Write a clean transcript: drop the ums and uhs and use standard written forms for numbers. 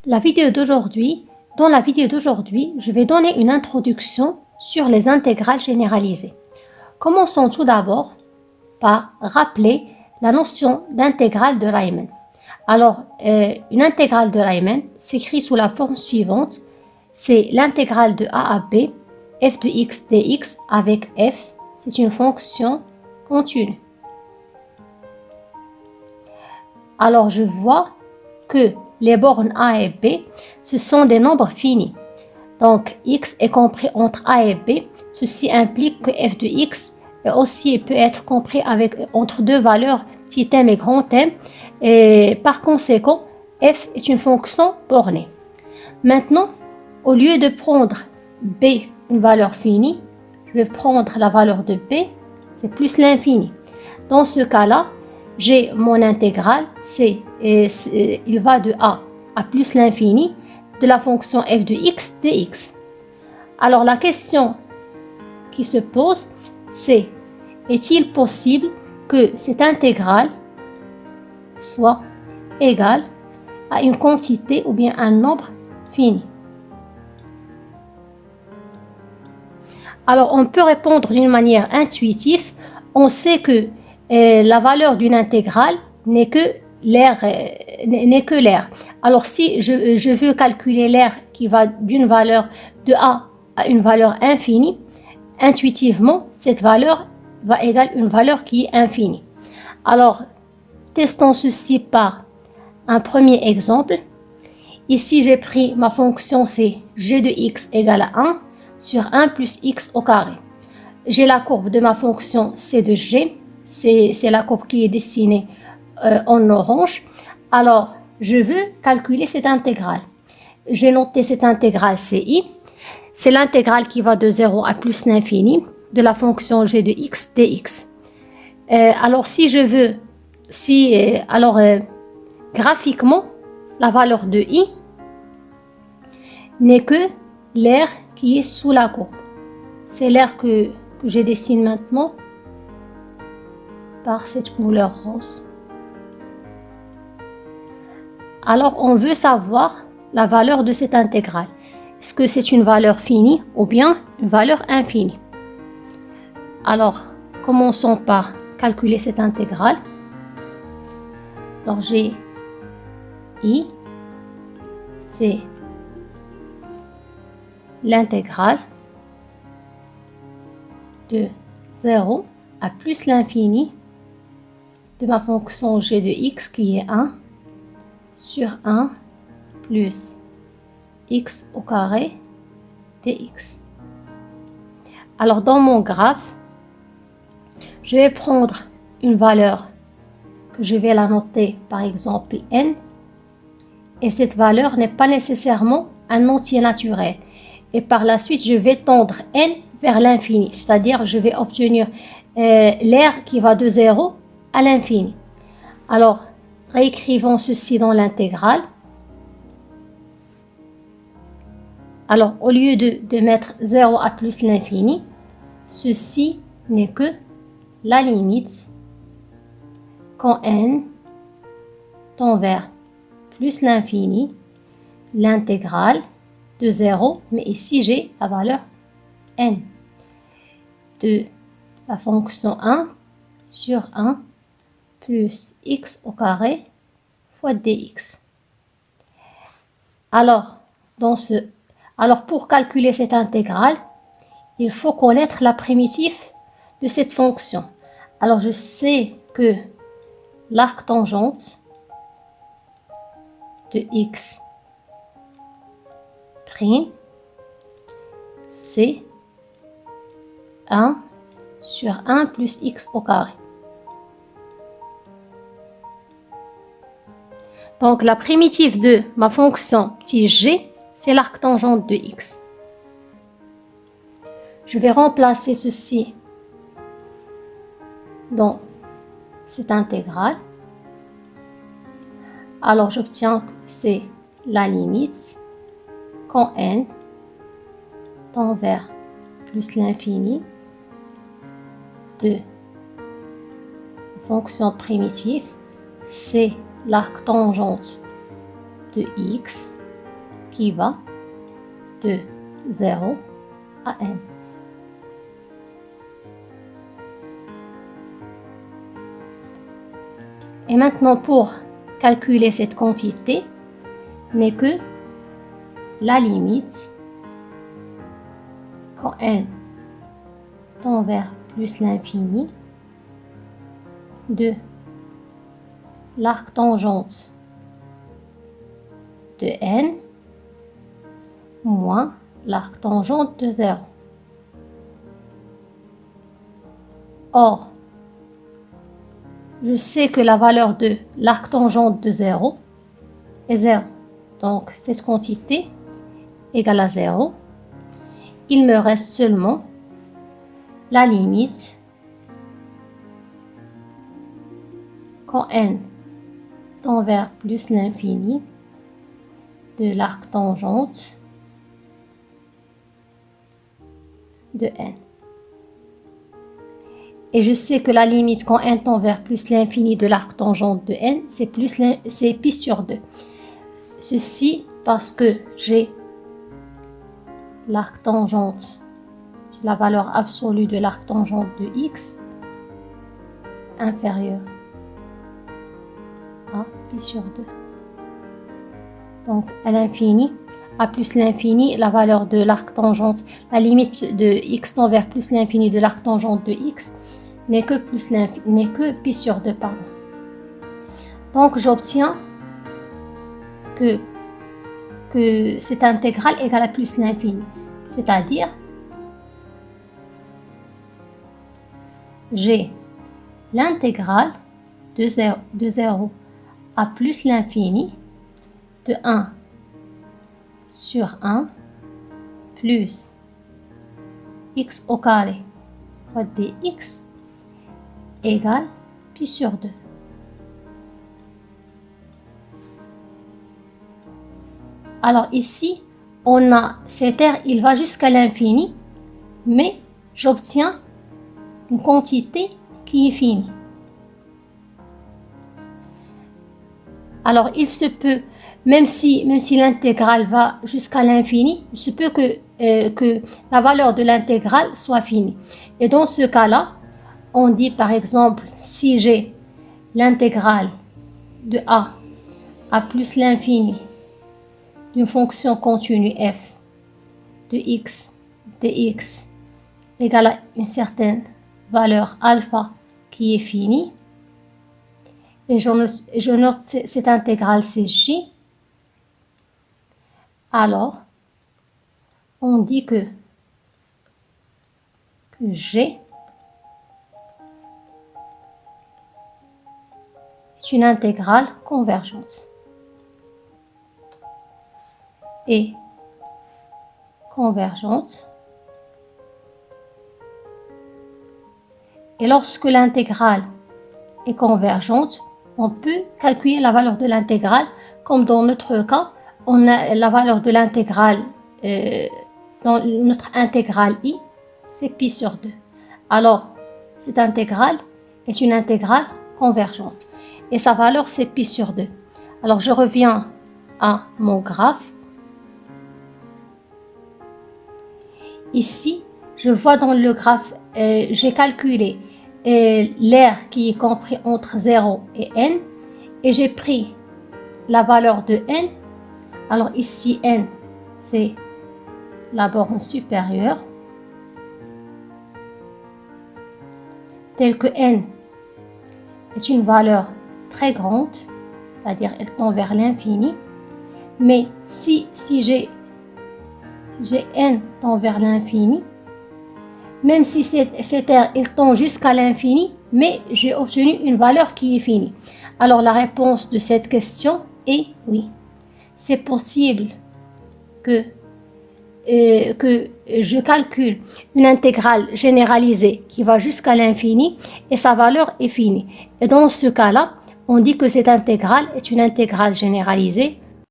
Dans la vidéo d'aujourd'hui, je vais donner une introduction sur les intégrales généralisées. Commençons tout d'abord par rappeler la notion d'intégrale de Riemann. Alors, une intégrale de Riemann s'écrit sous la forme suivante. C'est l'intégrale de a à b, f de x dx avec f. C'est une fonction continue. Alors, je vois que les bornes a et b, ce sont des nombres finis. Donc, x est compris entre a et b. Ceci implique que f de x aussi peut être compris entre deux valeurs petit m et grand M. Et par conséquent, f est une fonction bornée. Maintenant, au lieu de prendre b, une valeur finie, je vais prendre la valeur de b, c'est plus l'infini. Dans ce cas-là, j'ai mon intégrale, il va de a à plus l'infini de la fonction f de x dx. Alors la question qui se pose, c'est: est-il possible que cette intégrale soit égale à une quantité ou bien un nombre fini? Alors on peut répondre d'une manière intuitive. On sait que la valeur d'une intégrale n'est que l'air. Alors si je veux calculer l'air qui va d'une valeur de a à une valeur infinie, intuitivement, cette valeur va égaler une valeur qui est infinie. Alors, testons ceci par un premier exemple. Ici, j'ai pris ma fonction, c'est g de x égale à 1 sur 1 plus x au carré. J'ai la courbe de ma fonction c de g, c'est la courbe qui est dessinée en orange. Alors, je veux calculer cette intégrale. J'ai noté cette intégrale ci. C'est l'intégrale qui va de 0 à plus l'infini de la fonction g de x dx. Alors, graphiquement, la valeur de i n'est que l'air qui est sous la courbe. C'est l'air que je dessine maintenant par cette couleur rose. Alors, on veut savoir la valeur de cette intégrale. Est-ce que c'est une valeur finie ou bien une valeur infinie? Alors, commençons par calculer cette intégrale. Alors, j'ai i, c'est l'intégrale de 0 à plus l'infini de ma fonction g de x qui est 1 sur 1 plus x au carré dx. Alors dans mon graphe, je vais prendre une valeur que je vais la noter par exemple n, et cette valeur n'est pas nécessairement un entier naturel. Et par la suite, je vais tendre n vers l'infini, c'est-à-dire je vais obtenir l'air qui va de 0 à l'infini. Alors, réécrivons ceci dans l'intégrale. Alors, au lieu de mettre 0 à plus l'infini, ceci n'est que la limite quand n tend vers plus l'infini, l'intégrale de 0, mais ici j'ai la valeur n, de la fonction 1 sur 1 plus x au carré fois dx. Alors, pour calculer cette intégrale, il faut connaître la primitive de cette fonction. Alors, je sais que l'arc tangente de x prime, c'est 1 sur 1 plus x au carré. Donc, la primitive de ma fonction petit g, c'est l'arc tangente de x. Je vais remplacer ceci dans cette intégrale. Alors, j'obtiens que c'est la limite quand n tend vers plus l'infini de la fonction primitive, c'est l'arc tangente de x qui va de 0 à n. Et maintenant, pour calculer cette quantité, n'est que la limite quand n tend vers plus l'infini de l'arc tangente de n moins l'arc tangente de 0. Or, je sais que la valeur de l'arc tangente de 0 est 0. Donc, cette quantité égale à 0. Il me reste seulement la limite quand n tend vers plus l'infini de l'arc tangente de n. Et je sais que la limite quand n tend vers plus l'infini de l'arc tangente de n, c'est pi sur 2. Ceci parce que j'ai l'arc tangente, la valeur absolue de l'arc tangente de x inférieure à pi sur 2. Donc à l'infini, à plus l'infini, la valeur de l'arc tangente, la limite de x tend vers plus l'infini de l'arc tangente de x n'est que pi sur 2, pardon. Donc j'obtiens que cette intégrale égale à plus l'infini, c'est-à-dire j'ai l'intégrale de 0 à plus l'infini de 1 sur 1 plus x au carré fois dx égale pi sur 2. Alors ici, on a cet r, il va jusqu'à l'infini, mais j'obtiens une quantité qui est finie. Alors il se peut, même si l'intégrale va jusqu'à l'infini, il se peut que la valeur de l'intégrale soit finie. Et dans ce cas-là, on dit par exemple, si j'ai l'intégrale de a à plus l'infini d'une fonction continue f de x dx égale à une certaine valeur alpha qui est finie, et je note cette intégrale c'est j, alors on dit que g est une intégrale convergente. Et convergente. Et lorsque l'intégrale est convergente, on peut calculer la valeur de l'intégrale, comme dans notre cas, on a la valeur de l'intégrale, dans notre intégrale i, c'est pi sur 2. Alors, cette intégrale est une intégrale convergente. Et sa valeur, c'est pi sur 2. Alors, je reviens à mon graphe. Ici, je vois dans le graphe, j'ai calculé l'air qui est compris entre 0 et n, et j'ai pris la valeur de n. Alors ici, n, c'est la borne supérieure, telle que n est une valeur très grande, c'est-à-dire elle tend vers l'infini. Mais si j'ai n tend vers l'infini, même si cet r il tend jusqu'à l'infini, mais j'ai obtenu une valeur qui est finie. Alors la réponse de cette question est oui. C'est possible que je calcule une intégrale généralisée qui va jusqu'à l'infini et sa valeur est finie. Et dans ce cas-là, on dit que cette intégrale est une intégrale généralisée